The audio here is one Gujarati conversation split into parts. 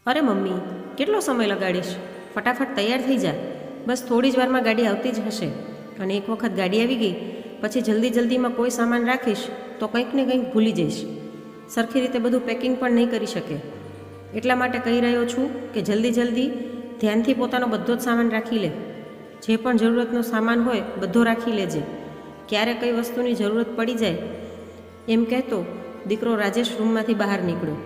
અરે મમ્મી, કેટલો સમય લગાડીશ? ફટાફટ તૈયાર થઈ જા. બસ થોડી જ વારમાં ગાડી આવતી જ હશે. અને એક વખત ગાડી આવી ગઈ પછી જલ્દીમાં કોઈ સામાન રાખીશ તો કંઈક ને કંઈક ભૂલી જઈશ. સરખી રીતે બધું પેકિંગ પણ નહીં કરી શકે. એટલા માટે કહી રહ્યો છું કે જલ્દી ધ્યાનથી પોતાનો બધો જ સામાન રાખી લે. જે પણ જરૂરતનો સામાન હોય બધો રાખી લેજે. ક્યારે કઈ વસ્તુની જરૂરત પડી જાય એમ કહેતો દીકરો રાજેશ રૂમમાંથી બહાર નીકળ્યો.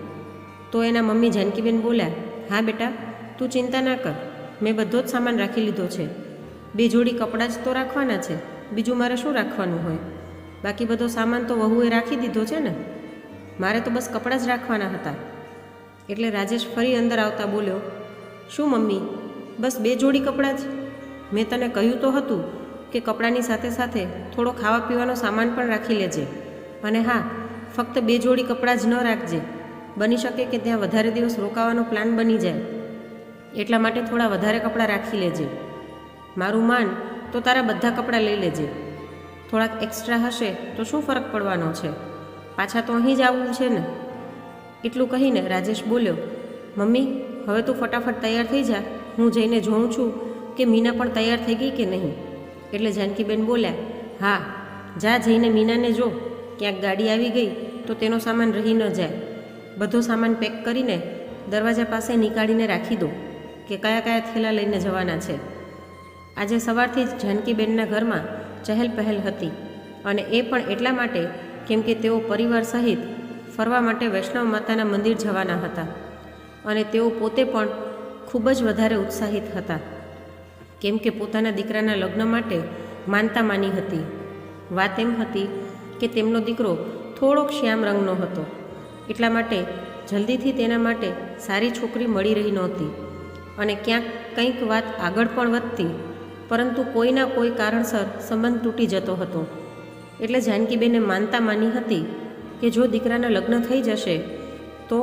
તો એના મમ્મી જાનકીબેન બોલ્યા, હા બેટા, તું ચિંતા ના કર, મેં બધો જ સામાન રાખી લીધો છે. 2 જોડી કપડાં જ તો રાખવાના છે, બીજું મારે શું રાખવાનું હોય? બાકી બધો સામાન તો વહુએ રાખી દીધો છે ને, મારે તો બસ કપડાં જ રાખવાના હતા. એટલે રાજેશ ફરી અંદર આવતા બોલ્યો, શું મમ્મી, બસ 2 જોડી કપડાં જ? મેં તને કહ્યું તો હતું કે કપડાંની સાથે થોડો ખાવા પીવાનો સામાન પણ રાખી લેજે. અને હા, ફક્ત 2 જોડી કપડાં જ ન રાખજે. બની શકે કે ત્યાં વધારે દિવસ રોકાવાનો પ્લાન બની જાય, એટલા માટે થોડા વધારે કપડાં રાખી લેજે. મારું માન તો તારા બધા કપડાં લઈ લેજે. થોડાક એક્સ્ટ્રા હશે તો શું ફરક પડવાનો છે? પાછા તો અહીં જ આવવું છે ને. એટલું કહીને રાજેશ બોલ્યો, મમ્મી, હવે તું ફટાફટ તૈયાર થઈ જા, હું જઈને જોઉં છું કે મીના પણ તૈયાર થઈ ગઈ કે નહીં. એટલે જાનકીબેન બોલ્યા, હા, જા જઈને મીનાને જો, ક્યાંક ગાડી આવી ગઈ તો તેનો સામાન રહી ન જાય. બધો સામાન પેક કરીને દરવાજા પાસે નીકાળીને રાખી દો કે કયા થેલા લઈને જવાના છે. આજે સવારથી જ જાનકીબેનના ઘરમાં ચહેલ પહેલ હતી, અને એ પણ એટલા માટે કેમ કે તેઓ પરિવાર સહિત ફરવા માટે વૈષ્ણવ માતાના મંદિર જવાના હતા. અને તેઓ પોતે પણ ખૂબ જ વધારે ઉત્સાહિત હતા, કેમ કે પોતાના દીકરાના લગ્ન માટે માનતા માની હતી. વાત એમ હતી કે તેમનો દીકરો થોડોક શ્યામ રંગનો હતો, એટલા માટે જલ્દીથી તેના માટે સારી છોકરી મળી રહી નહોતી. અને ક્યાંક કંઈક વાત આગળ પણ વધતી, પરંતુ કોઈના કોઈ કારણસર સંબંધ તૂટી જતો હતો. એટલે જાનકીબેને માનતા માની હતી કે જો દીકરાના લગ્ન થઈ જશે તો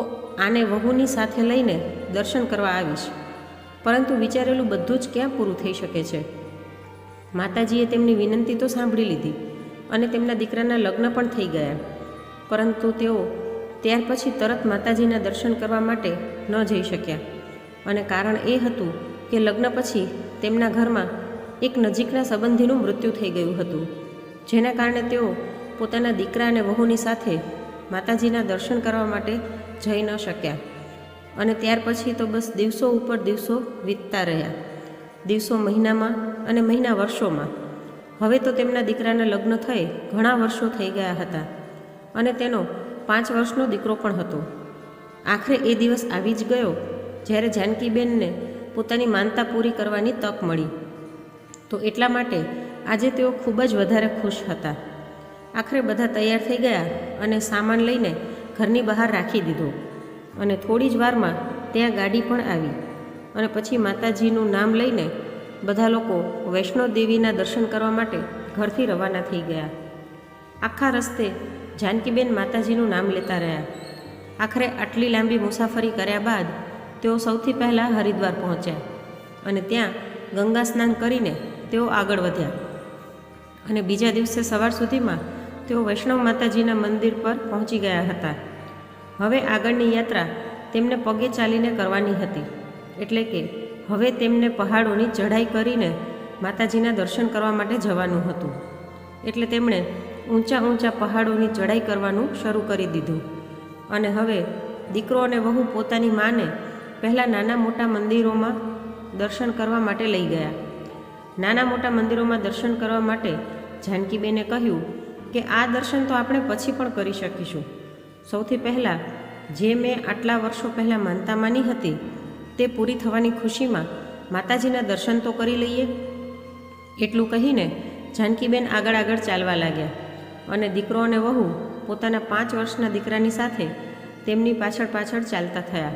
આને વહુની સાથે લઈને દર્શન કરવા આવીશ. પરંતુ વિચારેલું બધું જ ક્યાં પૂરું થઈ શકે છે. માતાજીએ તેમની વિનંતી તો સાંભળી લીધી અને તેમના દીકરાના લગ્ન પણ થઈ ગયા, પરંતુ તેઓ ત્યાર પછી તરત માતાજીના દર્શન કરવા માટે ન જઈ શક્યા. અને કારણ એ હતું કે લગ્ન પછી તેમના ઘરમાં એક નજીકના સંબંધીનું મૃત્યુ થઈ ગયું હતું, જેના કારણે તેઓ પોતાના દીકરા અને વહુની સાથે માતાજીના દર્શન કરવા માટે જઈ ન શક્યા. અને ત્યાર પછી તો બસ દિવસો ઉપર દિવસો વીતતા રહ્યા, દિવસો મહિનામાં અને મહિના વર્ષોમાં. હવે તો તેમના દીકરાના લગ્ન થઈ ઘણા વર્ષો થઈ ગયા હતા અને તેનો 5 વર્ષનો દીકરો પણ હતો. આખરે એ દિવસ આવી જ ગયો જ્યારે જાનકીબેનને પોતાની માનતા પૂરી કરવાની તક મળી. તો એટલા માટે આજે તેઓ ખૂબ જ વધારે ખુશ હતા. આખરે બધા તૈયાર થઈ ગયા અને સામાન લઈને ઘરની બહાર રાખી દીધો. અને થોડી જ વારમાં ત્યાં ગાડી પણ આવી અને પછી માતાજીનું નામ લઈને બધા લોકો વૈષ્ણો દેવીના દર્શન કરવા માટે ઘરથી રવાના થઈ ગયા. આખા રસ્તે જાનકીબેન માતાજીનું નામ લેતા રહ્યા. આખરે આટલી લાંબી મુસાફરી કર્યા બાદ તેઓ સૌથી પહેલાં હરિદ્વાર પહોંચ્યા અને ત્યાં ગંગા સ્નાન કરીને તેઓ આગળ વધ્યા. અને બીજા દિવસે સવાર સુધીમાં તેઓ વૈષ્ણવ માતાજીના મંદિર પર પહોંચી ગયા હતા. હવે આગળની યાત્રા તેમને પગે ચાલીને કરવાની હતી, એટલે કે હવે તેમને પહાડોની ચઢાઈ કરીને માતાજીના દર્શન કરવા માટે જવાનું હતું. એટલે તેમણે ઊંચા પહાડોની ચઢાઈ કરવાનું શરૂ કરી દીધું. અને હવે દીકરો અને વહુ પોતાની માને પહેલાં નાના મોટા મંદિરોમાં દર્શન કરવા માટે લઈ ગયા. નાના મોટા મંદિરોમાં દર્શન કરવા માટે જાનકીબેને કહ્યું કે આ દર્શન તો આપણે પછી પણ કરી શકીશું. સૌથી પહેલાં જે મેં આટલા વર્ષો પહેલાં માનતા માની હતી તે પૂરી થવાની ખુશીમાં માતાજીના દર્શન તો કરી લઈએ. એટલું કહીને જાનકીબેન આગળ ચાલવા લાગ્યા અને દીકરો અને વહુ પોતાના 5 વર્ષના દીકરાની સાથે તેમની પાછળ ચાલતા થયા.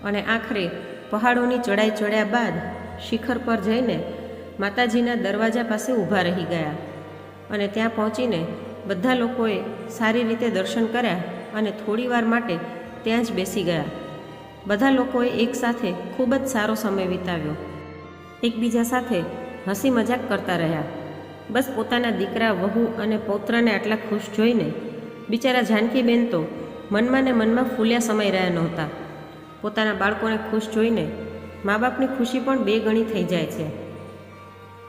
અને આખરે પહાડોની ચઢાઈ ચડ્યા બાદ શિખર પર જઈને માતાજીના દરવાજા પાસે ઊભા રહી ગયા. અને ત્યાં પહોંચીને બધા લોકોએ સારી રીતે દર્શન કર્યા અને થોડીવાર માટે ત્યાં જ બેસી ગયા. બધા લોકોએ એકસાથે ખૂબ જ સારો સમય વિતાવ્યો. એકબીજા સાથે હસી મજાક કરતા રહ્યા. બસ પોતાના દીકરા, વહુ અને પૌત્રને આટલા ખુશ જોઈને બિચારા જાનકીબેન તો મનમાં ને મનમાં ફૂલ્યા સમાઈ રહ્યા નહોતા. પોતાના બાળકોને ખુશ જોઈને મા બાપની ખુશી પણ 2 ગણી થઈ જાય છે.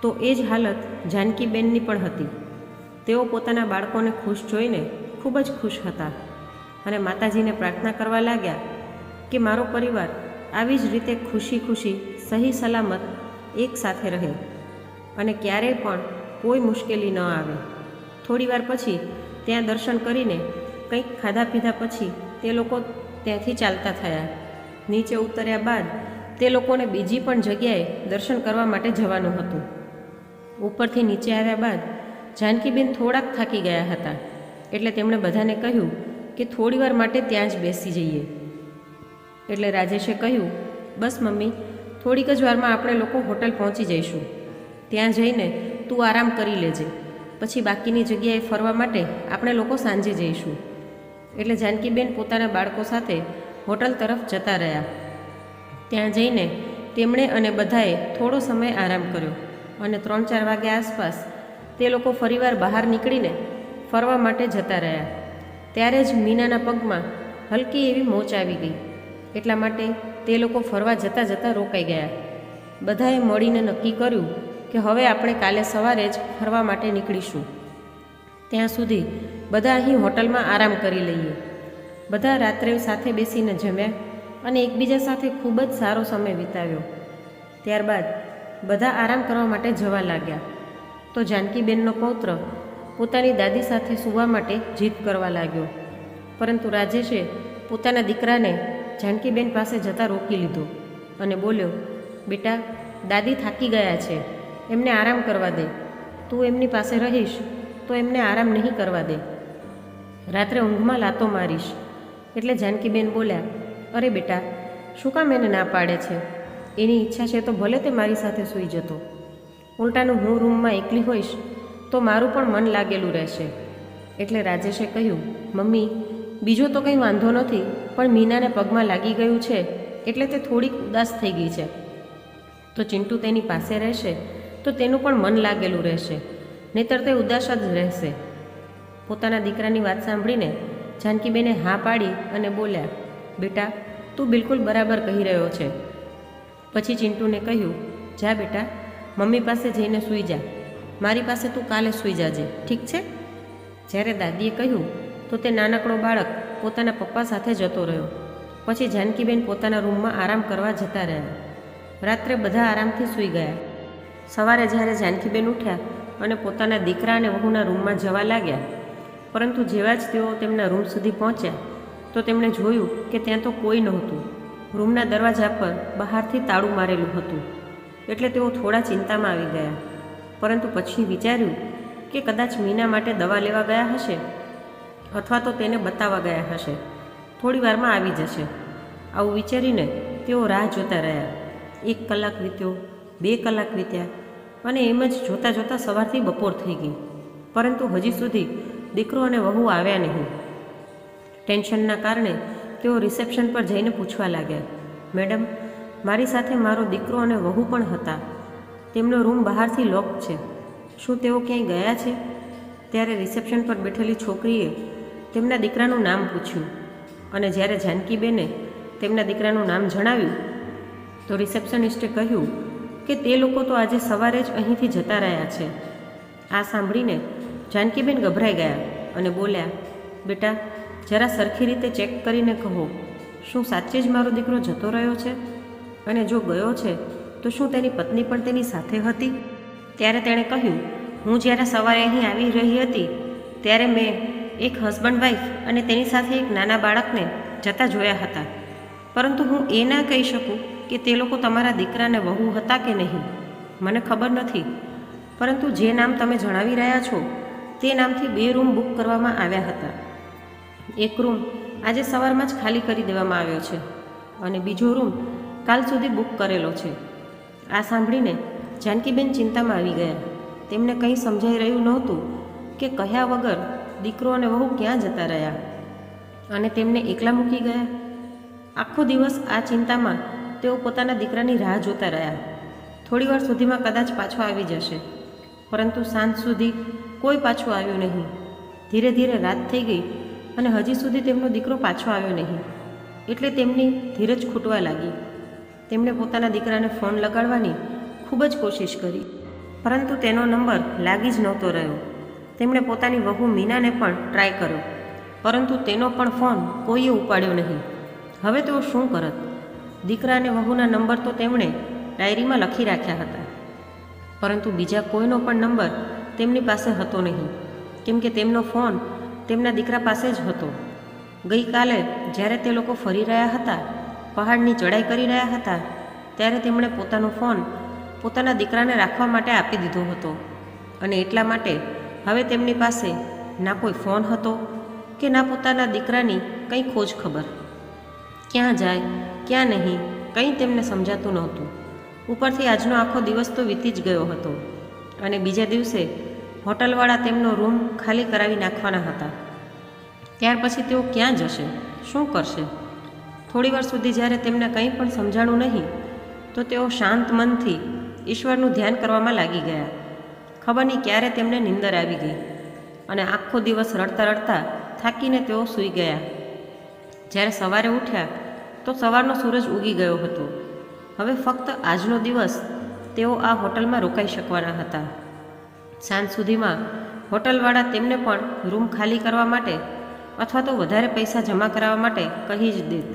તો એ જ હાલત જાનકીબેનની પણ હતી. તેઓ પોતાના બાળકોને ખુશ જોઈને ખૂબ જ ખુશ હતા અને માતાજીને પ્રાર્થના કરવા લાગ્યા કે મારો પરિવાર આવી જ રીતે ખુશી ખુશી સહી સલામત એક સાથે રહે અને ક્યારેય પણ કોઈ મુશ્કેલી ન આવે. થોડીવાર પછી ત્યાં દર્શન કરીને કંઈક ખાધા પીધા પછી તે લોકો ત્યાંથી ચાલતા થયા. નીચે ઉતર્યા બાદ તે લોકોને બીજી પણ જગ્યાએ દર્શન કરવા માટે જવાનું હતું. ઉપરથી નીચે આવ્યા બાદ જાનકીબેન થોડાક થાકી ગયા હતા, એટલે તેમણે બધાને કહ્યું કે થોડીવાર માટે ત્યાં જ બેસી જઈએ. એટલે રાજેશે કહ્યું, બસ મમ્મી, થોડીક જ વારમાં આપણે લોકો હોટલ પહોંચી જઈશું. ત્યાં જઈને તું આરામ કરી લેજે, પછી બાકીની જગ્યાએ ફરવા માટે આપણે લોકો સાંજે જઈશું. એટલે જાનકીબેન પોતાના બાળકો સાથે હોટલ તરફ જતા રહ્યા. ત્યાં જઈને તેમણે અને બધાએ થોડો સમય આરામ કર્યો અને 3-4 વાગ્યા આસપાસ તે લોકો ફરીવાર બહાર નીકળીને ફરવા માટે જતા રહ્યા. ત્યારે જ મીનાના પગમાં હલકી એવી મોચ આવી ગઈ. એટલા માટે તે લોકો ફરવા જતાં જતાં રોકાઈ ગયા. બધાએ મળીને નક્કી કર્યું કે હવે આપણે કાલે સવારે જ ફરવા માટે નીકળીશું. ત્યાં સુધી બધા અહીં હોટલમાં આરામ કરી લઈએ. બધા રાત્રે સાથે બેસીને જમ્યા અને એકબીજા સાથે ખૂબ જ સારો સમય વિતાવ્યો. ત્યારબાદ બધા આરામ કરવા માટે જવા લાગ્યા. તો જાનકીબેનનો પૌત્ર પોતાની દાદી સાથે સૂવા માટે જીદ કરવા લાગ્યો, પરંતુ રાજેશે પોતાના દીકરાને જાનકીબેન પાસે જતાં રોકી લીધો અને બોલ્યો, બેટા, દાદી થાકી ગયા છે, એમને આરામ કરવા દે. તું એમની પાસે રહીશ તો એમને આરામ નહીં કરવા દે. રાત્રે ઊંઘમાં લાતો મારીશ. એટલે જાનકીબેન બોલ્યા, અરે બેટા, શું કામ એને ના પાડે છે? એની ઈચ્છા છે તો ભલે તે મારી સાથે સૂઈ જતો. ઉલટાનું હું રૂમમાં એકલી હોઈશ તો મારું પણ મન લાગેલું રહેશે. એટલે રાજેશે કહ્યું, મમ્મી, બીજો તો કંઈ વાંધો નથી, પણ મીનાને પગમાં લાગી ગયું છે એટલે તે થોડીક ઉદાસ થઈ ગઈ છે. તો ચિંટુ તેની પાસે રહેશે તો તેનું પણ મન લાગેલું રહેશે, નહીંતર તે ઉદાસ જ રહેશે. પોતાના દીકરાની વાત સાંભળીને જાનકીબેને હા પાડી અને બોલ્યા, બેટા, તું બિલકુલ બરાબર કહી રહ્યો છે. પછી ચિંટુને કહ્યું, જા બેટા, મમ્મી પાસે જઈને સૂઈ જા. મારી પાસે તું કાલે સૂઈ જાજે, ઠીક છે? જ્યારે દાદીએ કહ્યું તો તે નાનકડો બાળક પોતાના પપ્પા સાથે જતો રહ્યો. પછી જાનકીબેન પોતાના રૂમમાં આરામ કરવા જતા રહ્યા. રાત્રે બધા આરામથી સૂઈ ગયા. સવારે જ્યારે જાનકીબેન ઉઠ્યા અને પોતાના દીકરા અને વહુના રૂમમાં જવા લાગ્યા, પરંતુ જેવા જ તેઓ તેમના રૂમ સુધી પહોંચ્યા તો તેમણે જોયું કે ત્યાં તો કોઈ નહોતું. રૂમના દરવાજા પર બહારથી તાળું મારેલું હતું. એટલે તેઓ થોડા ચિંતામાં આવી ગયા, પરંતુ પછી વિચાર્યું કે કદાચ મીના માટે દવા લેવા ગયા હશે અથવા તો તેને બતાવવા ગયા હશે. થોડી વારમાં આવી જશે. આવું વિચારીને તેઓ રાહ જોતા રહ્યા. 1 કલાક વીત્યો, 2 કલાક વીત્યા અને એમ જ જોતાં જોતાં સવારથી બપોર થઈ ગઈ, પરંતુ હજી સુધી દીકરો અને વહુ આવ્યા નહીં. ટેન્શનના કારણે તેઓ રિસેપ્શન પર જઈને પૂછવા લાગ્યા, મેડમ, મારી સાથે મારો દીકરો અને વહુ પણ હતા. તેમનો રૂમ બહારથી લોક છે. શું તેઓ ક્યાંય ગયા છે? ત્યારે રિસેપ્શન પર બેઠેલી છોકરીએ તેમના દીકરાનું નામ પૂછ્યું અને જ્યારે જાનકીબેને તેમના દીકરાનું નામ જણાવ્યું તો રિસેપ્શનિસ્ટે કહ્યું કે તે લોકો તો આજે સવારે જ અહીંથી જતા રહ્યા છે. આ સાંભળીને જાનકીબેન ગભરાઈ ગયા અને બોલ્યા, બેટા, જરા સરખી રીતે ચેક કરીને કહો, શું સાચે જ મારો દીકરો જતો રહ્યો છે? અને જો ગયો છે તો શું તેની પત્ની પણ તેની સાથે હતી? ત્યારે તેણે કહ્યું, હું જ્યારે સવારે અહીં આવી રહી હતી ત્યારે મેં એક હસબન્ડ વાઈફ અને તેની સાથે એક નાના બાળકને જતા જોયા હતા, પરંતુ હું એ ના કહી શકું કે તે લોકો તમારા દીકરાને વહુ હતા કે નહીં. મને ખબર નથી, પરંતુ જે નામ તમે જણાવી રહ્યા છો તે નામથી 2 રૂમ બુક કરવામાં આવ્યા હતા. એક રૂમ આજે સવારમાં જ ખાલી કરી દેવામાં આવ્યો છે અને બીજો રૂમ કાલ સુધી બુક કરેલો છે. આ સાંભળીને જાનકીબેન ચિંતામાં આવી ગયા. તેમને કંઈ સમજાઈ રહ્યું નહોતું કે કહ્યા વગર દીકરો અને વહુ ક્યાં જતા રહ્યા અને તેમને એકલા મૂકી ગયા. આખો દિવસ આ ચિંતામાં તેઓ પોતાના દીકરાની રાહ જોતા રહ્યા. થોડીવાર સુધીમાં કદાચ પાછો આવી જશે, પરંતુ સાંજ સુધી કોઈ પાછું આવ્યું નહીં. ધીરે ધીરે રાત થઈ ગઈ અને હજી સુધી તેમનો દીકરો પાછો આવ્યો નહીં. એટલે તેમની ધીરજ ખૂટવા લાગી. તેમણે પોતાના દીકરાને ફોન લગાડવાની ખૂબ જ કોશિશ કરી, પરંતુ તેનો નંબર લાગી જ નહોતો રહ્યો. તેમણે પોતાની વહુ મીનાને પણ ટ્રાય કર્યો, પરંતુ તેનો પણ ફોન કોઈએ ઉપાડ્યો નહીં. હવે તેઓ શું કરત? દીકરા અને વહુના નંબર તો તેમણે ડાયરીમાં લખી રાખ્યા હતા, પરંતુ બીજા કોઈનો પણ નંબર તેમની પાસે હતો નહીં, કેમ કે તેમનો ફોન તેમના દીકરા પાસે જ હતો. ગઈકાલે જ્યારે તે લોકો ફરી રહ્યા હતા, પહાડની ચડાઈ કરી રહ્યા હતા, ત્યારે તેમણે પોતાનો ફોન પોતાના દીકરાને રાખવા માટે આપી દીધો હતો. અને એટલા માટે હવે તેમની પાસે ના કોઈ ફોન હતો કે ના પોતાના દીકરાની કંઈ ખોજ ખબર. ક્યાં જાય ક્યાં નહીં કંઈ તેમને સમજાતું નહોતું. ઉપરથી આજનો આખો દિવસ તો વીતી જ ગયો હતો, અને બીજા દિવસે હોટલવાળા તેમનો રૂમ ખાલી કરાવી નાખવાના હતા. ત્યાર પછી તેઓ ક્યાં જશે, શું કરશે? થોડીવાર સુધી જ્યારે તેમને કંઈ પણ સમજાણું નહીં, તો તેઓ શાંત મનથી ઈશ્વરનું ધ્યાન કરવામાં લાગી ગયા. ખબર નહીં ક્યારે તેમને નીંદર આવી ગઈ, અને આખો દિવસ રડતા રડતા થાકીને તેઓ સૂઈ ગયા. જ્યારે સવારે ઉઠ્યા તો સવારનો સૂરજ ઉગી ગયો હતો. હવે ફક્ત આજનો દિવસ તેઓ આ હોટલમાં રોકાઈ શકવાના હતા. સાંજ સુધીમાં હોટલવાળા તેમને પણ રૂમ ખાલી કરવા માટે અથવા તો વધારે પૈસા જમા કરાવવા માટે કહી જ દેત,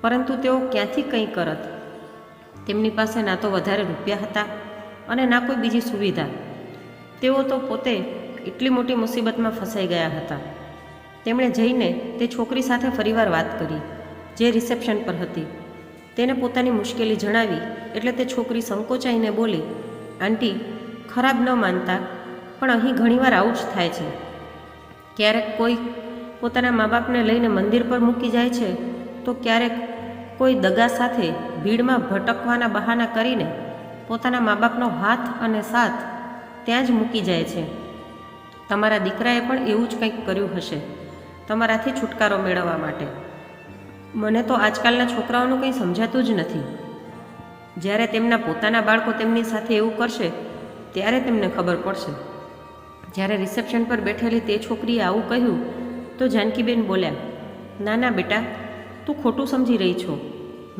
પરંતુ તેઓ ક્યાંથી કંઈ કરત? તેમની પાસે ના તો વધારે રૂપિયા હતા અને ના કોઈ બીજી સુવિધા. તેઓ તો પોતે એટલી મોટી મુસીબતમાં ફસાઈ ગયા હતા. તેમણે જઈને તે છોકરી સાથે ફરીવાર વાત કરી, જે રિસેપ્શન પર હતી. તેને પોતાની મુશ્કેલી જણાવી એટલે તે છોકરી સંકોચાઈને બોલી, આંટી, ખરાબ ન માનતા, પણ અહીં ઘણીવાર આવું જ થાય છે. ક્યારેક કોઈ પોતાના મા બાપને લઈને મંદિર પર મૂકી જાય છે, તો ક્યારેક કોઈ દગા સાથે ભીડમાં ભટકવાના બહાના કરીને પોતાના મા બાપનો હાથ અને સાથ ત્યાં જ મૂકી જાય છે. તમારા દીકરાએ પણ એવું જ કંઈક કર્યું હશે તમારાથી છુટકારો મેળવવા માટે. મને તો આજકાલના છોકરાઓનું કંઈ સમજાતું જ નથી. જ્યારે તેમના પોતાના બાળકો તેમની સાથે એવું કરશે ત્યારે તેમને ખબર પડશે. જ્યારે રિસેપ્શન પર બેઠેલી તે છોકરીએ આવું કહ્યું તો જાનકીબેન બોલ્યા, ના ના બેટા, તું ખોટું સમજી રહી છો.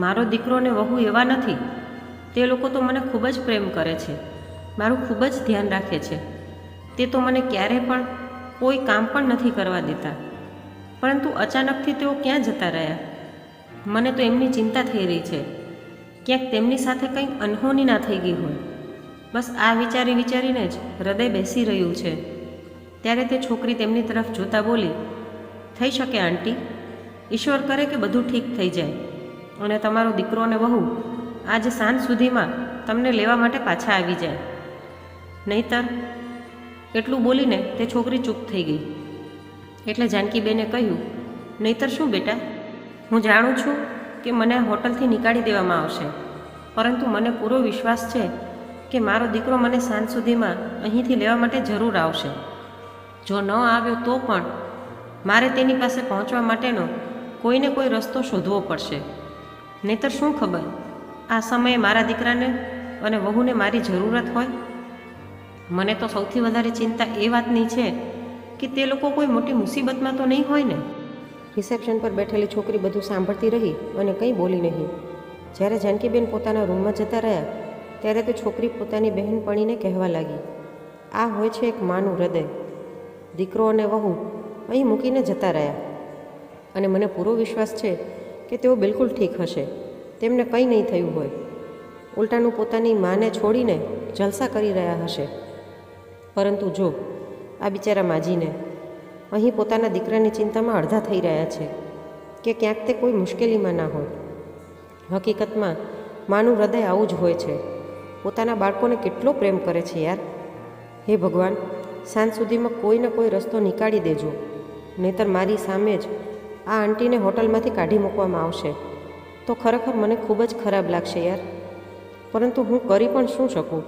મારો દીકરો ને વહુ એવા નથી. તે લોકો તો મને ખૂબ જ પ્રેમ કરે છે, મારું ખૂબ જ ધ્યાન રાખે છે. તે તો મને ક્યારેય પણ કોઈ કામ પણ નથી કરવા દેતા. પરંતુ અચાનકથી તેઓ ક્યાં જતા રહ્યા? મને તો એમની ચિંતા થઈ રહી છે. ક્યાંક તેમની સાથે કંઈક અનહોની ના થઈ ગઈ હોય. બસ આ વિચારીને જ હૃદય બેસી રહ્યું છે. ત્યારે તે છોકરી તેમની તરફ જોતા બોલી, થઈ શકે આંટી, ઈશ્વર કરે કે બધું ઠીક થઈ જાય અને તમારો દીકરો અને વહુ આજે સાંજ સુધીમાં તમને લેવા માટે પાછા આવી જાય. નહીતર. એટલું બોલીને તે છોકરી ચૂપ થઈ ગઈ. એટલે જાનકીબેને કહ્યું, નહીતર શું બેટા? હું જાણું છું કે મને આ હોટલથી નીકાળી દેવામાં આવશે, પરંતુ મને પૂરો વિશ્વાસ છે કે મારો દીકરો મને સાંજ સુધીમાં અહીંથી લેવા માટે જરૂર આવશે. જો ન આવ્યો તો પણ મારે તેની પાસે પહોંચવા માટેનો કોઈને કોઈ રસ્તો શોધવો પડશે. નહીતર શું ખબર આ સમયે મારા દીકરાને અને વહુને મારી જરૂરત હોય. મને તો સૌથી વધારે ચિંતા એ વાતની છે કે તે લોકો કોઈ મોટી મુસીબતમાં તો નહીં હોય ને. રિસેપ્શન પર બેઠેલી છોકરી બધું સાંભળતી રહી અને કંઈ બોલી નહીં. જ્યારે જાનકીબેન પોતાના રૂમમાં જતા રહ્યા ત્યારે તે છોકરી પોતાની બહેનપણીને કહેવા લાગી, આ હોય છે એક માનું હૃદય. દીકરો અને વહુ અહીં મૂકીને જતા રહ્યા, અને મને પૂરો વિશ્વાસ છે કે તેઓ બિલકુલ ઠીક હશે. તેમને કંઈ નહીં થયું હોય. ઉલટાનું પોતાની માને છોડીને જલસા કરી રહ્યા હશે. પરંતુ જો આ બિચારા માજીને અહીં પોતાના દીકરાની ચિંતામાં અડધા થઈ રહ્યા છે કે ક્યાંક તે કોઈ મુશ્કેલીમાં ના હોય. હકીકતમાં માનું હૃદય આવું જ હોય છે. પોતાના બાળકોને કેટલો પ્રેમ કરે છે યાર. હે ભગવાન, સાંજ સુધીમાં કોઈને કોઈ રસ્તો નીકાળી દેજો, નહીંતર મારી સામે જ આ આંટીને હોટલમાંથી કાઢી મૂકવામાં આવશે તો ખરેખર મને ખૂબ જ ખરાબ લાગશે યાર. પરંતુ હું કરી પણ શું શકું?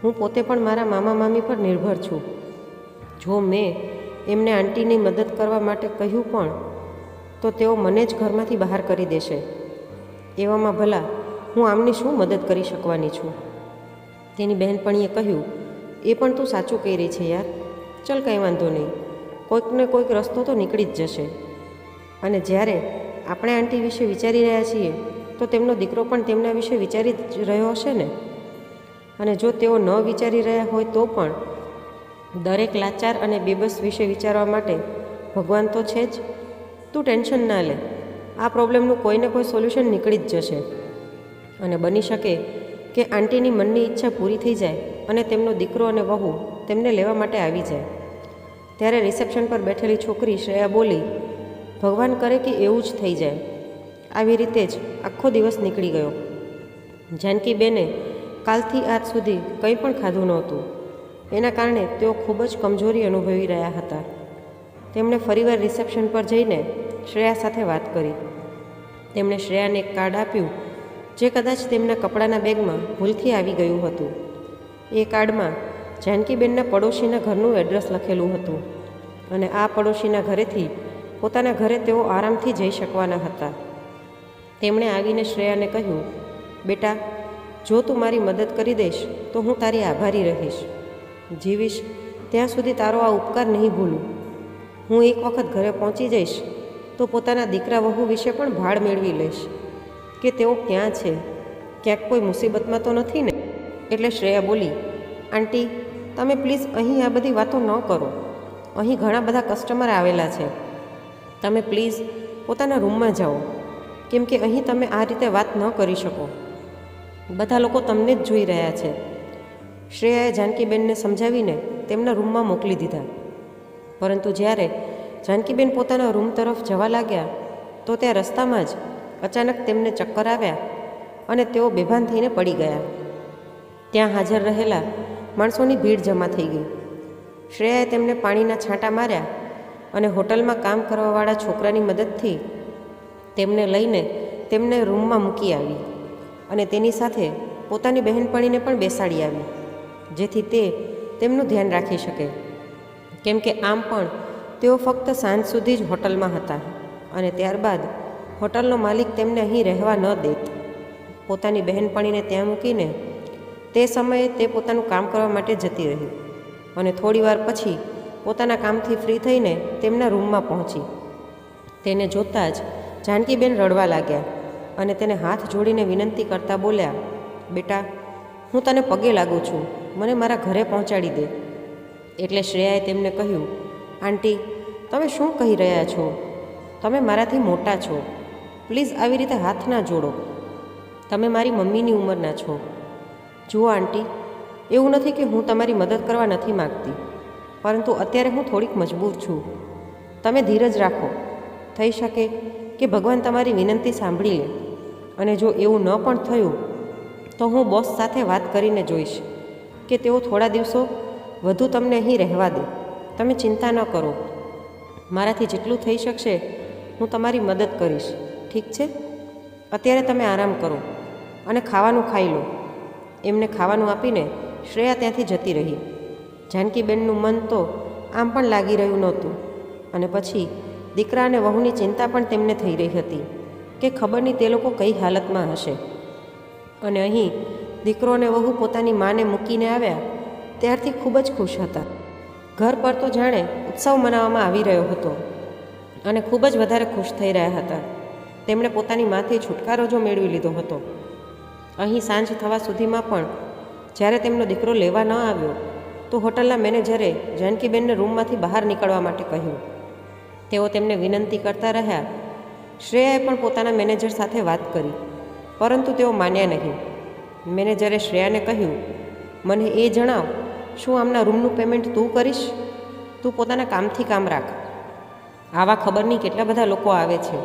હું પોતે પણ મારા મામા મામી પર નિર્ભર છું. જો મેં એમને આંટીની મદદ કરવા માટે કહ્યું પણ તો તેઓ મને જ ઘરમાંથી બહાર કરી દેશે. એવામાં ભલા હું આમની શું મદદ કરી શકવાની છું? તેની બહેનપણીએ કહ્યું, એ પણ તું સાચું કહી રહી છે યાર. ચલ કંઈ વાંધો નહીં, કોઈકને કોઈક રસ્તો તો નીકળી જ જશે. અને જ્યારે આપણે આંટી વિશે વિચારી રહ્યા છીએ તો તેમનો દીકરો પણ તેમના વિશે વિચારી જ રહ્યો હશે ને. અને જો તેઓ ન વિચારી રહ્યા હોય તો પણ દરેક લાચાર અને બેબસ વિશે વિચારવા માટે ભગવાન તો છે જ. તું ટેન્શન ના લે, આ પ્રોબ્લેમનું કોઈને કોઈ સોલ્યુશન નીકળી જ જશે. અને બની શકે કે આંટીની મનની ઈચ્છા પૂરી થઈ જાય અને તેમનો દીકરો અને વહુ તેમને લેવા માટે આવી જાય. ત્યારે રિસેપ્શન પર બેઠેલી છોકરી શ્રેયા બોલી, ભગવાન કરે કે એવું જ થઈ જાય. આવી રીતે જ આખો દિવસ નીકળી ગયો. જાનકીબેને કાલથી આજ સુધી કંઈ પણ ખાધું નહોતું. એના કારણે તેઓ ખૂબ જ કમજોરી અનુભવી રહ્યા હતા. તેમણે ફરીવાર રિસેપ્શન પર જઈને શ્રેયા સાથે વાત કરી. તેમણે શ્રેયાને એક કાર્ડ આપ્યું જે કદાચ તેમના કપડાના બેગમાં ભૂલથી આવી ગયું હતું. એ કાર્ડમાં જાનકીબેનના પડોશીના ઘરનું એડ્રેસ લખેલું હતું અને આ પડોશીના ઘરેથી પોતાના ઘરે તેઓ આરામથી જઈ શકવાના હતા. તેમણે આવીને શ્રેયાને કહ્યું, બેટા, જો તું મારી મદદ કરી દઈશ તો હું તારી આભારી રહીશ. જીવીશ ત્યાં સુધી તારો આ ઉપકાર નહીં ભૂલું. હું એક વખત ઘરે પહોંચી જઈશ તો પોતાના દીકરા વહુ વિશે પણ ભાળ મેળવી લઈશ કે તેઓ ક્યાં છે, ક્યાંક કોઈ મુસીબતમાં તો નથી ને. એટલે શ્રેયા બોલી, આંટી, તમે પ્લીઝ અહીં આ બધી વાતો ન કરો. અહીં ઘણા બધા કસ્ટમર આવેલા છે. તમે પ્લીઝ પોતાના રૂમમાં જાઓ, કેમ કે અહીં તમે આ રીતે વાત ન કરી શકો. બધા લોકો તમને જ જોઈ રહ્યા છે. શ્રેયાએ જાનકીબેનને સમજાવીને તેમના રૂમમાં મોકલી દીધા. પરંતુ જ્યારે જાનકીબેન પોતાના રૂમ તરફ જવા લાગ્યા તો ત્યાં રસ્તામાં જ અચાનક તેમને ચક્કર આવ્યા અને તેઓ બેભાન થઈને પડી ગયા. ત્યાં હાજર રહેલા માણસોની ભીડ જમા થઈ ગઈ. શ્રેયાએ તેમને પાણીના છાંટા માર્યા અને હોટલમાં કામ કરવાવાળા છોકરાની મદદથી તેમને લઈને તેમને રૂમમાં મૂકી આવી અને તેની સાથે પોતાની બહેનપણીને પણ બેસાડી આવી, જેથી તે તેમનું ધ્યાન રાખી શકે. કેમ કે આમ પણ તેઓ ફક્ત સાંજ સુધી જ હોટલમાં હતા અને ત્યારબાદ હોટલનો માલિક તેમને અહીં રહેવા ન દેત. પોતાની બહેનપણીને ત્યાં મૂકીને તે સમયે તે પોતાનું કામ કરવા માટે જતી રહી અને થોડીવાર પછી પોતાના કામથી ફ્રી થઈને તેમના રૂમમાં પહોંચી. તેને જોતાં જ જાનકીબેન રડવા લાગ્યા અને તેને હાથ જોડીને વિનંતી કરતાં બોલ્યા, બેટા, હું તને પગે લાગું છું, મને મારા ઘરે પહોંચાડી દે. એટલે શ્રેયાએ તેમને કહ્યું, આંટી, તમે શું કહી રહ્યા છો? તમે મારાથી મોટા છો. પ્લીઝ આવી રીતે હાથ ના જોડો. તમે મારી મમ્મીની ઉંમરના છો. જુઓ આંટી, એવું નથી કે હું તમારી મદદ કરવા નથી માગતી, પરંતુ અત્યારે હું થોડીક મજબૂર છું. તમે ધીરજ રાખો. થઈ શકે કે ભગવાન તમારી વિનંતી સાંભળી લે અને જો એવું ન પણ થયું તો હું બોસ સાથે વાત કરીને જોઈશ કે તેઓ થોડા દિવસો વધુ તમને અહીં રહેવા દે. તમે ચિંતા ન કરો. મારાથી જેટલું થઈ શકશે હું તમારી મદદ કરીશ. ઠીક છે? અત્યારે તમે આરામ કરો અને ખાવાનું ખાઈ લો. એમને ખાવાનું આપીને શ્રેયા ત્યાંથી જતી રહી. જાનકીબેનનું મન તો આમ પણ લાગી રહ્યું નહોતું અને પછી દીકરા અને વહુની ચિંતા પણ તેમને થઈ રહી હતી કે ખબર નહીં તે લોકો કઈ હાલતમાં હશે. અને અહીં દીકરો અને વહુ પોતાની માને મૂકીને આવ્યા ત્યારથી ખૂબ જ ખુશ હતા. ઘર પર તો જાણે ઉત્સવ મનાવવામાં આવી રહ્યો હતો અને ખૂબ જ વધારે ખુશ થઈ રહ્યા હતા. તેમણે પોતાની માથી છુટકારો જો મેળવી લીધો હતો. અહીં સાંજ થવા સુધીમાં પણ જ્યારે તેમનો દીકરો લેવા ન આવ્યો તો હોટલના મેનેજરે જાનકીબેનને રૂમમાંથી બહાર નીકળવા માટે કહ્યું. તેઓ તેમને વિનંતી કરતા રહ્યા. શ્રેયાએ પણ પોતાના મેનેજર સાથે વાત કરી, પરંતુ તેઓ માન્યા નહીં. મેનેજરે શ્રેયાને કહ્યું, મને એ જણાવ, શું આમના રૂમનું પેમેન્ટ તું કરીશ? તું પોતાના કામથી કામ રાખ. આવા ખબર નહીં કેટલા બધા લોકો આવે છે.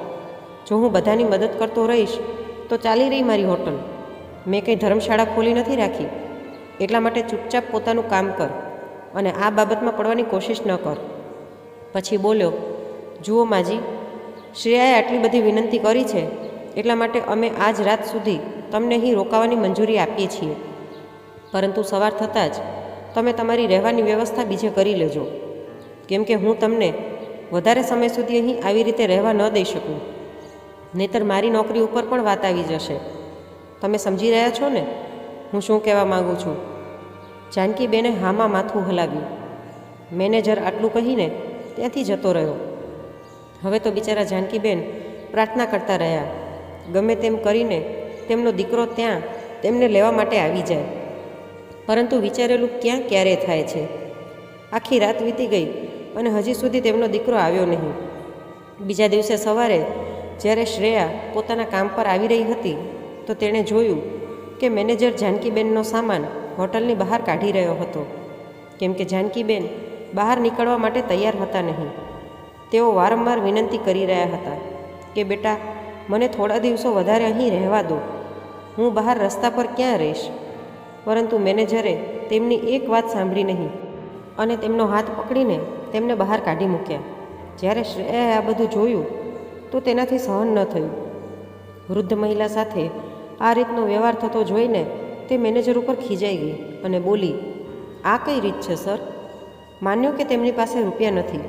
જો હું બધાની મદદ કરતો રહીશ તો ચાલી રહી મારી હોટલ. મેં કંઈ ધર્મશાળા ખોલી નથી રાખી. એટલા માટે ચૂપચાપ પોતાનું કામ કર અને આ બાબતમાં પડવાની કોશિશ ન કર. પછી બોલ્યો, જુઓ માજી, શ્રેયાએ આટલી બધી વિનંતી કરી છે એટલા માટે અમે આજ રાત સુધી તમને અહીં રોકાવાની મંજૂરી આપીએ છીએ, પરંતુ સવાર થતાં જ તમે તમારી રહેવાની વ્યવસ્થા બીજે કરી લેજો, કેમ કે હું તમને વધારે સમય સુધી અહીં આવી રીતે રહેવા ન દઈ શકું. નહીંતર મારી નોકરી ઉપર પણ વાત આવી જશે. તમે સમજી રહ્યા છો ને હું શું કહેવા માગું છું? જાનકીબેને હામાં માથું હલાવ્યું. મેનેજર આટલું કહીને ત્યાંથી જતો રહ્યો. હવે તો બિચારા જાનકીબેન પ્રાર્થના કરતા રહ્યા, ગમે તેમ કરીને તેમનો દીકરો ત્યાં તેમને લેવા માટે આવી જાય. પરંતુ વિચારેલું ક્યાં ક્યારે થાય છે. આખી રાત વીતી ગઈ અને હજી સુધી તેમનો દીકરો આવ્યો નહીં. બીજા દિવસે સવારે જ્યારે શ્રેયા પોતાના કામ પર આવી રહી હતી તો તેણે જોયું કે મેનેજર જાનકીબેનનો સામાન હોટલની બહાર કાઢી રહ્યો હતો, કેમ કે જાનકીબેન બહાર નીકળવા માટે તૈયાર હતા નહીં. તેઓ વારંવાર વિનંતી કરી રહ્યા હતા કે બેટા, મને થોડા દિવસો વધારે અહીં રહેવા દો, હું બહાર રસ્તા પર ક્યાં રહીશ. પરંતુ મેનેજરે તેમની એક વાત સાંભળી નહીં અને તેમનો હાથ પકડીને તેમને બહાર કાઢી મૂક્યા. જ્યારે શ્રેયાએ આ બધું જોયું તો તેનાથી સહન ન થયું. વૃદ્ધ મહિલા સાથે આ રીતનો વ્યવહાર થતો જોઈને તે મેનેજર ઉપર ખીજાઈ ગઈ અને બોલી, આ કઈ રીત છે સર? માન્યું કે તેમની પાસે રૂપિયા નથી,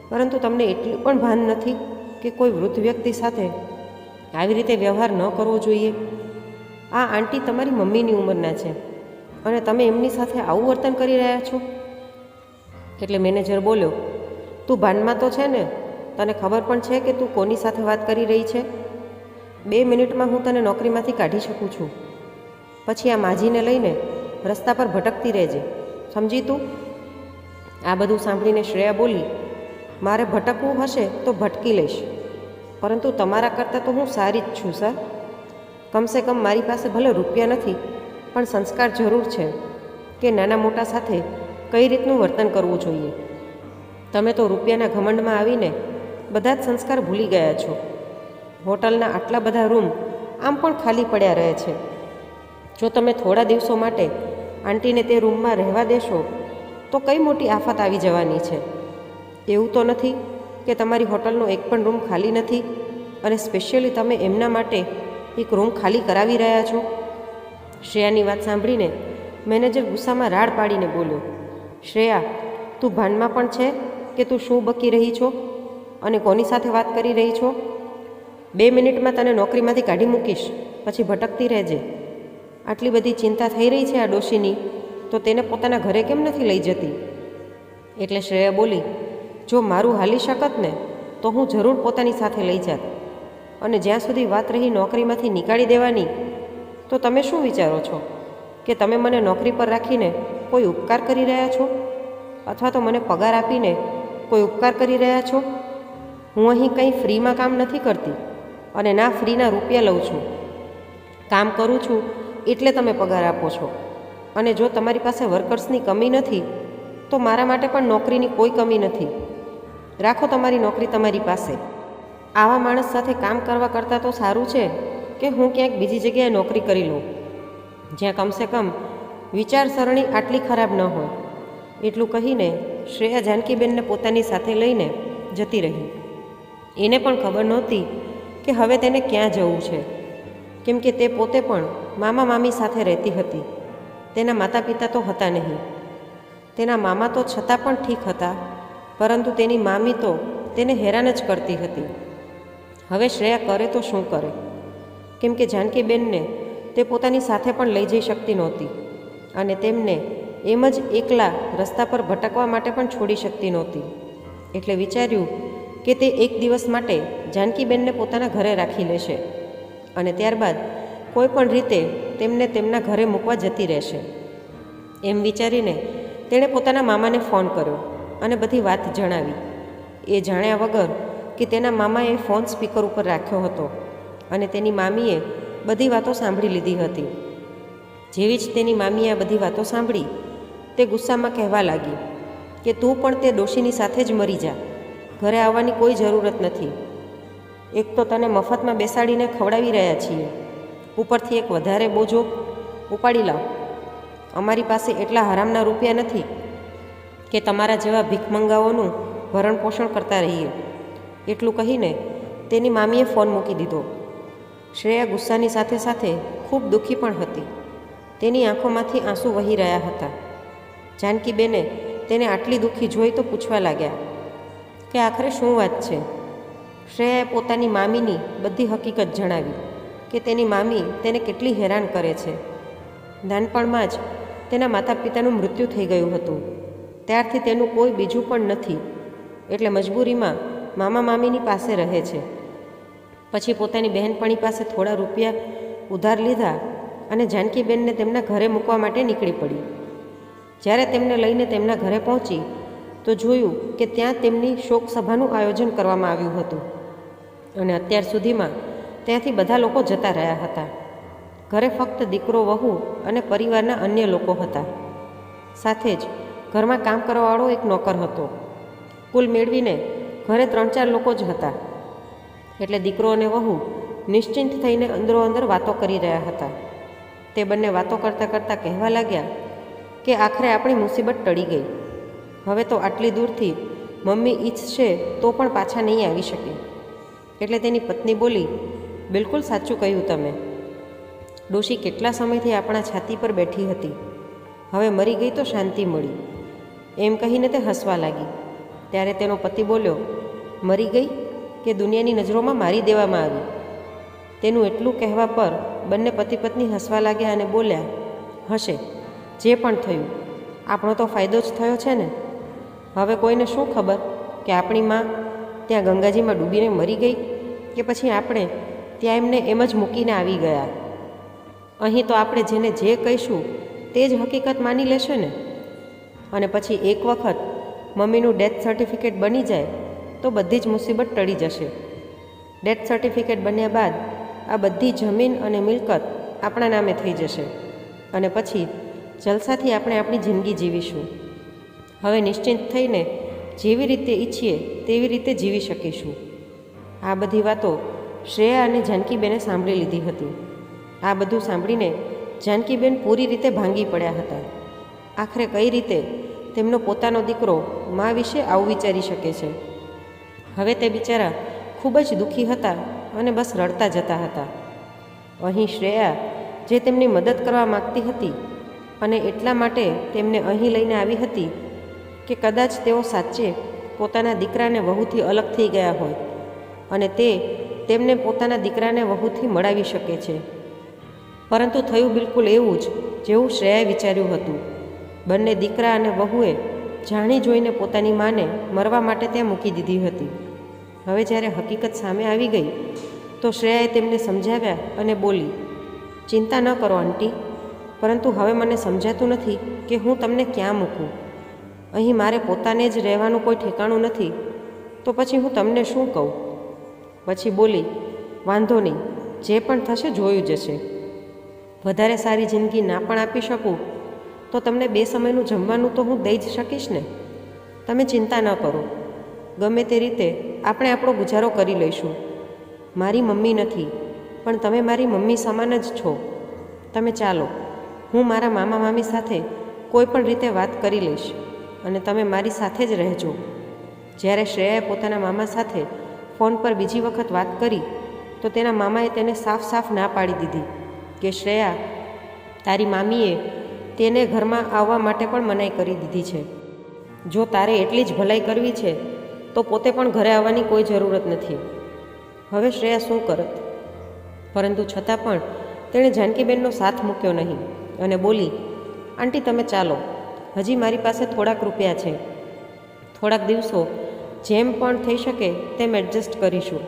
પરંતુ તમને એટલું પણ ભાન નથી કે કોઈ વૃદ્ધ વ્યક્તિ સાથે આવી રીતે વ્યવહાર ન કરવો જોઈએ. આ આંટી તમારી મમ્મીની ઉંમરના છે અને તમે એમની સાથે આવું વર્તન કરી રહ્યા છો. એટલે મેનેજર બોલ્યો, તું ભાનમાં તો છે ને? તને ખબર પણ છે કે તું કોની સાથે વાત કરી રહી છે? 2 મિનિટમાં હું તને નોકરીમાંથી કાઢી શકું છું. પછી આ માજીને લઈને રસ્તા પર ભટકતી રહેજે, સમજી તું? આ બધું સાંભળીને શ્રેયા બોલી, મારે ભટકવું હશે તો ભટકી લઈશ, પરંતુ તમારા કરતાં તો હું સારી જ છું સર. કમસે કમ મારી પાસે ભલે રૂપિયા નથી, પણ સંસ્કાર જરૂર છે કે નાના મોટા સાથે કઈ રીતનું વર્તન કરવું જોઈએ. તમે તો રૂપિયાના ઘમંડમાં આવીને બધા જ સંસ્કાર ભૂલી ગયા છો. હોટલના આટલા બધા રૂમ આમ પણ ખાલી પડ્યા રહે છે. જો તમે થોડા દિવસો માટે આંટીને તે રૂમમાં રહેવા દેશો તો કઈ મોટી આફત આવી જવાની છે. એવું તો નથી કે તમારી હોટલનો એક પણ રૂમ ખાલી નથી અને સ્પેશિયલી તમે એમના માટે એક રૂમ ખાલી કરાવી રહ્યા છો. શ્રેયાની વાત સાંભળીને મેનેજર ગુસ્સામાં રાડ પાડીને બોલ્યો, શ્રેયા, તું ભાનમાં પણ છે કે તું શું બકી રહી છો અને કોની સાથે વાત કરી રહી છો? 2 મિનિટમાં તને નોકરીમાંથી કાઢી મૂકીશ, પછી ભટકતી રહેજે. આટલી બધી ચિંતા થઈ રહી છે આ ડોશીની, તો તેને પોતાના ઘરે કેમ નથી લઈ જતી? એટલે શ્રેયા બોલી, જો મારું હાલી શકત ને તો હું જરૂર પોતાની સાથે લઈ જાત. અને જ્યાં સુધી વાત રહી નોકરીમાંથી નીકાળી દેવાની, તો તમે શું વિચારો છો કે તમે મને નોકરી પર રાખીને કોઈ ઉપકાર કરી રહ્યા છો, અથવા તો મને પગાર આપીને કોઈ ઉપકાર કરી રહ્યા છો? હું અહીં કંઈ ફ્રીમાં કામ નથી કરતી અને ના ફ્રીના રૂપિયા લઉં છું. કામ કરું છું એટલે તમે પગાર આપો છો. અને જો તમારી પાસે વર્કર્સની કમી નથી તો મારા માટે પણ નોકરીની કોઈ કમી નથી. રાખો તમારી નોકરી તમારી પાસે. આવા માણસ સાથે કામ કરવા કરતાં તો સારું છે કે હું ક્યાંક બીજી જગ્યાએ નોકરી કરી લઉં, જ્યાં કમસે કમ વિચારસરણી આટલી ખરાબ ન હોય. એટલું કહીને શ્રેયા જાનકીબેનને પોતાની સાથે લઈને જતી રહી. એને પણ ખબર નહોતી કે હવે તેને ક્યાં જવું છે, કેમ કે તે પોતે પણ મામા મામી સાથે રહેતી હતી. તેના માતા પિતા તો હતા નહીં. તેના મામા તો છતાં પણ ઠીક હતા, પરંતુ તેની મામી તો તેને હેરાન જ કરતી હતી. હવે શ્રેયા કરે તો શું કરે, કેમ કે જાનકીબેનને તે પોતાની સાથે પણ લઈ જઈ શકતી નહોતી અને તેમને એમ જ એકલા રસ્તા પર ભટકવા માટે પણ છોડી શકતી નહોતી. એટલે વિચાર્યું કે તે એક દિવસ માટે જાનકીબેનને પોતાના ઘરે રાખી લેશે અને ત્યારબાદ કોઈ પણ રીતે તેમને તેમના ઘરે મૂકવા જતી રહેશે. એમ વિચારીને તેણે પોતાના મામાને ફોન કર્યો અને બધી વાત જણાવી. એ જાણ્યા વગર કે તેના મામાએ ફોન સ્પીકર ઉપર રાખ્યો હતો અને તેની મામીએ બધી વાતો સાંભળી લીધી હતી. જેવી જ તેની મામીએ આ બધી વાતો સાંભળી, તે ગુસ્સામાં કહેવા લાગી કે તું પણ તે ડોશીની સાથે જ મરી જા, ઘરે આવવાની કોઈ જરૂરત નથી. એક તો તને મફતમાં બેસાડીને ખવડાવી રહ્યા છીએ, ઉપરથી એક વધારે બોજો ઉપાડી લાવ. અમારી પાસે એટલા હરામના રૂપિયા નથી કે તમારા જેવા ભીખમંગાઓનું ભરણ પોષણ કરતા રહીએ. એટલું કહીને તેની મામીએ ફોન મૂકી દીધો. શ્રેયા ગુસ્સાની સાથે સાથે ખૂબ દુઃખી પણ હતી. તેની આંખોમાંથી આંસુ વહી રહ્યા હતા. જાનકીબેને તેને આટલી દુઃખી જોઈ તો પૂછવા લાગ્યા કે આખરે શું વાત છે. શ્રેયાએ પોતાની મામીની બધી હકીકત જણાવી કે તેની મામી તેને કેટલી હેરાન કરે છે. નાનપણમાં જ તેના માતા પિતાનું મૃત્યુ થઈ ગયું હતું. ત્યારથી તેનું કોઈ બીજું પણ નથી, એટલે મજબૂરીમાં મામા મામીની પાસે રહે છે. પછી પોતાની બહેનપણી પાસે થોડા રૂપિયા ઉધાર લીધા અને જાનકીબેનને તેમના ઘરે મૂકવા માટે નીકળી પડી. જ્યારે તેમને લઈને તેમના ઘરે પહોંચી તો જોયું કે ત્યાં તેમની શોક સભાનું આયોજન કરવામાં આવ્યું હતું અને અત્યાર સુધીમાં ત્યાંથી બધા લોકો જતા રહ્યા હતા. ઘરે ફક્ત દીકરો, વહુ અને પરિવારના અન્ય લોકો હતા. સાથે જ ઘરમાં કામ કરવાવાળો એક નોકર હતો. કુલ મેળવીને ઘરે 3-4 લોકો જ હતા. એટલે દીકરો અને વહુ નિશ્ચિંત થઈને અંદરો અંદર વાતો કરી રહ્યા હતા. તે બંને વાતો કરતાં કરતાં કહેવા લાગ્યા કે આખરે આપણી મુસીબત ટળી ગઈ. હવે તો આટલી દૂરથી મમ્મી ઈચ્છશે તો પણ પાછા નહીં આવી શકે. એટલે તેની પત્ની બોલી, બિલકુલ સાચું કહ્યું તમે. ડોશી કેટલા સમયથી આપણા છાતી પર બેઠી હતી, હવે મરી ગઈ તો શાંતિ મળી. એમ કહીને તે હસવા લાગી. ત્યારે તેનો પતિ બોલ્યો, મરી ગઈ કે દુનિયાની નજરોમાં મારી દેવામાં આવી? તેનું એટલું કહેવા પર બંને પતિ પત્ની હસવા લાગ્યા અને બોલ્યા, હશે, જે પણ થયું આપણો તો ફાયદો જ થયો છે ને. હવે કોઈને શું ખબર કે આપણી માં ત્યાં ગંગાજીમાં ડૂબીને મરી ગઈ કે પછી આપણે ત્યાં એમને એમ જ મૂકીને આવી ગયા. અહીં તો આપણે જેને જે કહીશું તે જ હકીકત માની લેશે ને. અને પછી એક વખત મમ્મીનું ડેથ સર્ટિફિકેટ બની જાય તો બધી જ મુસીબત ટળી જશે. ડેથ સર્ટિફિકેટ બન્યા બાદ આ બધી જમીન અને મિલકત આપણા નામે થઈ જશે અને પછી જલસાથી આપણે આપણી જિંદગી જીવીશું. હવે નિશ્ચિંત થઈને જેવી રીતે ઈચ્છીએ તેવી રીતે જીવી શકીશું. આ બધી વાતો શ્રેયા અને જાનકીબેને સાંભળી લીધી હતી. આ બધું સાંભળીને જાનકીબેન પૂરી રીતે ભાંગી પડ્યા હતા. આખરે કઈ રીતે તેમનો પોતાનો દીકરો મા વિશે આવું વિચારી શકે છે. હવે તે બિચારા ખૂબ જ દુઃખી હતા અને બસ રડતા જતા હતા. અહીં શ્રેયા જે તેમની મદદ કરવા માગતી હતી અને એટલા માટે તેમને અહીં લઈને આવી હતી કે કદાચ તેઓ સાચે પોતાના દીકરાને વહુથી અલગ થઈ ગયા હોય અને તે તેમને પોતાના દીકરાને વહુથી મળાવી શકે છે. પરંતુ થયું બિલકુલ એવું જ જેવું શ્રેયાએ વિચાર્યું હતું. બંને દીકરા અને વહુએ જાણી જોઈને પોતાની માને મરવા માટે ત્યાં મૂકી દીધી હતી. હવે જ્યારે હકીકત સામે આવી ગઈ તો શ્રેયાએ તેમને સમજાવ્યા અને બોલી, ચિંતા ન કરો આંટી, પરંતુ હવે મને સમજાતું નથી કે હું તમને ક્યાં મૂકું. અહીં મારે પોતાને જ રહેવાનું કોઈ ઠેકાણું નથી, તો પછી હું તમને શું કહું. પછી બોલી, વાંધો નહીં, જે પણ થશે જોયું જશે. વધારે સારી જિંદગી ના પણ આપી શકું તો તમને 2 સમયનું જમવાનું તો હું દઈ જ શકીશ ને. તમે ચિંતા ન કરો, ગમે તે રીતે આપણે આપણો ગુજારો કરી લઈશું. મારી મમ્મી નથી, પણ તમે મારી મમ્મી સમાન જ છો. તમે ચાલો, હું મારા મામા મામી સાથે કોઈ પણ રીતે વાત કરી લઈશ અને તમે મારી સાથે જ રહેજો. જ્યારે શ્રેયાએ પોતાના મામા સાથે ફોન પર બીજી વખત વાત કરી તો તેના મામાએ તેને સાફ સાફ ના પાડી દીધી કે શ્રેયા, તારી મામીએ તેને ઘરમાં આવવા માટે પણ મનાઈ કરી દીધી છે. જો તારે એટલી જ ભલાઈ કરવી છે તો પોતે પણ ઘરે આવવાની કોઈ જરૂરત નથી. હવે શ્રેયા શું કરત? પરંતુ છતાં પણ તેણે જાનકીબેનનો સાથ મૂક્યો નહીં અને બોલી, આંટી તમે ચાલો, હજી મારી પાસે થોડાક રૂપિયા છે. થોડાક દિવસો જેમ પણ થઈ શકે તેમ એડજસ્ટ કરીશું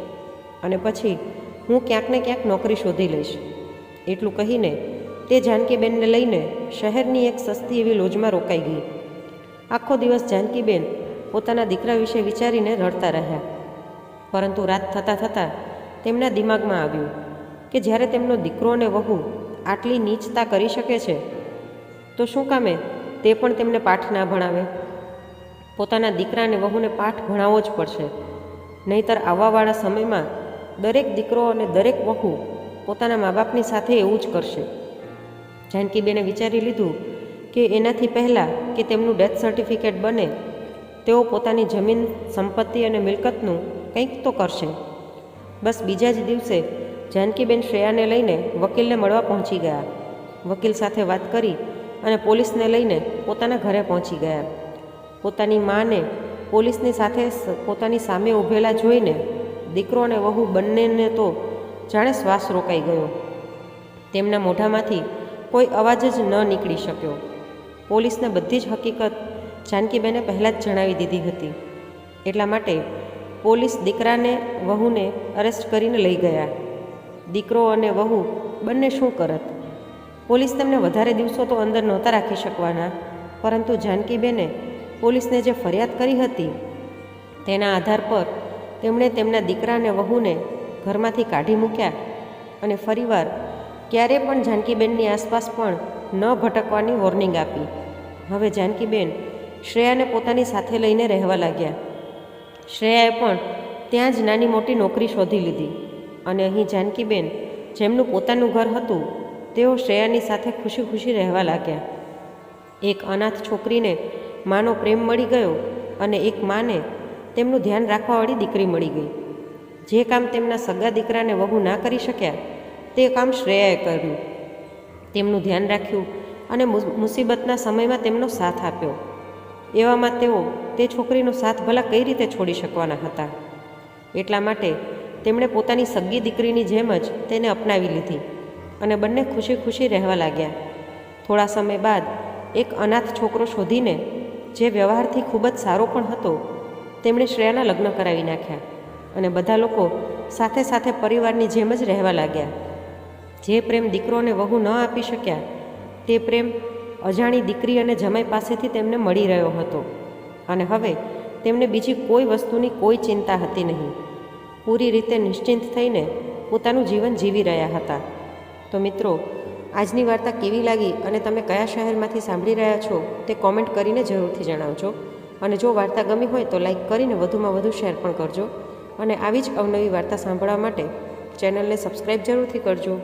અને પછી હું ક્યાંક ને ક્યાંક નોકરી શોધી લઈશ. એટલું કહીને તે જાનકીબેનને લઈને શહેરની એક સસ્તી એવી લોજમાં રોકાઈ ગઈ. આખો દિવસ જાનકીબેન પોતાના દીકરા વિશે વિચારીને રડતા રહ્યા. પરંતુ રાત થતાં થતાં તેમના દિમાગમાં આવ્યું કે જ્યારે તેમનો દીકરો અને વહુ આટલી નીચતા કરી શકે છે તો શું કામે તે પણ તેમને પાઠ ના ભણાવે. પોતાના દીકરા અને વહુને પાઠ ભણાવવો જ પડશે, નહીંતર આવવાવાળા સમયમાં દરેક દીકરો અને દરેક વહુ પોતાના મા બાપની સાથે એવું જ કરશે. જાનકીબેને વિચારી લીધું કે એનાથી પહેલાં કે તેમનું ડેથ સર્ટિફિકેટ બને તેઓ પોતાની જમીન, સંપત્તિ અને મિલકતનું કંઈક તો કરશે. બસ બીજા જ દિવસે જાનકીબેન શ્રેયાને લઈને વકીલને મળવા પહોંચી ગયા. વકીલ સાથે વાત કરી અને પોલીસને લઈને પોતાના ઘરે પહોંચી ગયા. પોતાની માને પોલીસની સાથે પોતાની સામે ઊભેલા જોઈને દીકરો અને વહુ બંનેને તો જાણે શ્વાસ રોકાઈ ગયો. તેમના મોઢામાંથી કોઈ અવાજ જ ન નીકળી શક્યો. પોલીસને બધી જ હકીકત જાનકીબેને પહેલાં જ જણાવી દીધી હતી. એટલા માટે પોલીસ દીકરાને વહુને અરેસ્ટ કરીને લઈ ગયા. દીકરો અને વહુ બંને શું કરત? પોલીસ તેમને વધારે દિવસો તો અંદર નહોતા રાખી શકવાના, પરંતુ જાનકીબેને પોલીસને જે ફરિયાદ કરી હતી તેના આધાર પર તેમણે તેમના દીકરા અને વહુને ઘરમાંથી કાઢી મૂક્યા અને ફરીવાર ક્યારે પણ જાનકીબેનની આસપાસ પણ ન ભટકવાની વોર્નિંગ આપી. હવે જાનકીબેન શ્રેયાને પોતાની સાથે લઈને રહેવા લાગ્યા. શ્રેયાએ પણ ત્યાં જ નાની મોટી નોકરી શોધી લીધી અને અહીં જાનકીબેન, જેમનું પોતાનું ઘર હતું, તેઓ શ્રેયાની સાથે ખુશી ખુશી રહેવા લાગ્યા. એક અનાથ છોકરીને માનો પ્રેમ મળી ગયો અને એક માને તેમનું ધ્યાન રાખવાવાળી દીકરી મળી ગઈ. જે કામ તેમના સગા દીકરાને વહુ ના કરી શક્યા તે કામ શ્રેયાએ કર્યું. તેમનું ધ્યાન રાખ્યું અને મુસીબતના સમયમાં તેમનો સાથ આપ્યો. એવામાં તેઓ તે છોકરીનો સાથ ભલા કઈ રીતે છોડી શકવાના હતા? એટલા માટે તેમણે પોતાની સગી દીકરીની જેમ જ તેને અપનાવી લીધી અને બંને ખુશી ખુશી રહેવા લાગ્યા. થોડા સમય બાદ એક અનાથ છોકરો શોધીને, જે વ્યવહારથી ખૂબ જ સારો પણ હતો, તેમણે શ્રેયાના લગ્ન કરાવી નાખ્યા અને બધા લોકો સાથે સાથે પરિવારની જેમ જ રહેવા લાગ્યા. જે પ્રેમ દીકરો અને વહુ ન આપી શક્યા તે પ્રેમ અજાણી દીકરી અને જમાઈ પાસેથી તેમને મળી રહ્યો હતો અને હવે તેમને બીજી કોઈ વસ્તુની કોઈ ચિંતા હતી નહીં. પૂરી રીતે નિશ્ચિંત થઈને પોતાનું જીવન જીવી રહ્યા હતા. તો મિત્રો, આજની વાર્તા કેવી લાગી અને તમે કયા શહેરમાંથી સાંભળી રહ્યા છો તે કોમેન્ટ કરીને જરૂરથી જણાવજો. અને જો વાર્તા ગમી હોય તો લાઈક કરીને વધુમાં વધુ શેર પણ કરજો અને આવી જ અવનવી વાર્તા સાંભળવા માટે ચેનલને સબસ્ક્રાઈબ જરૂરથી કરજો.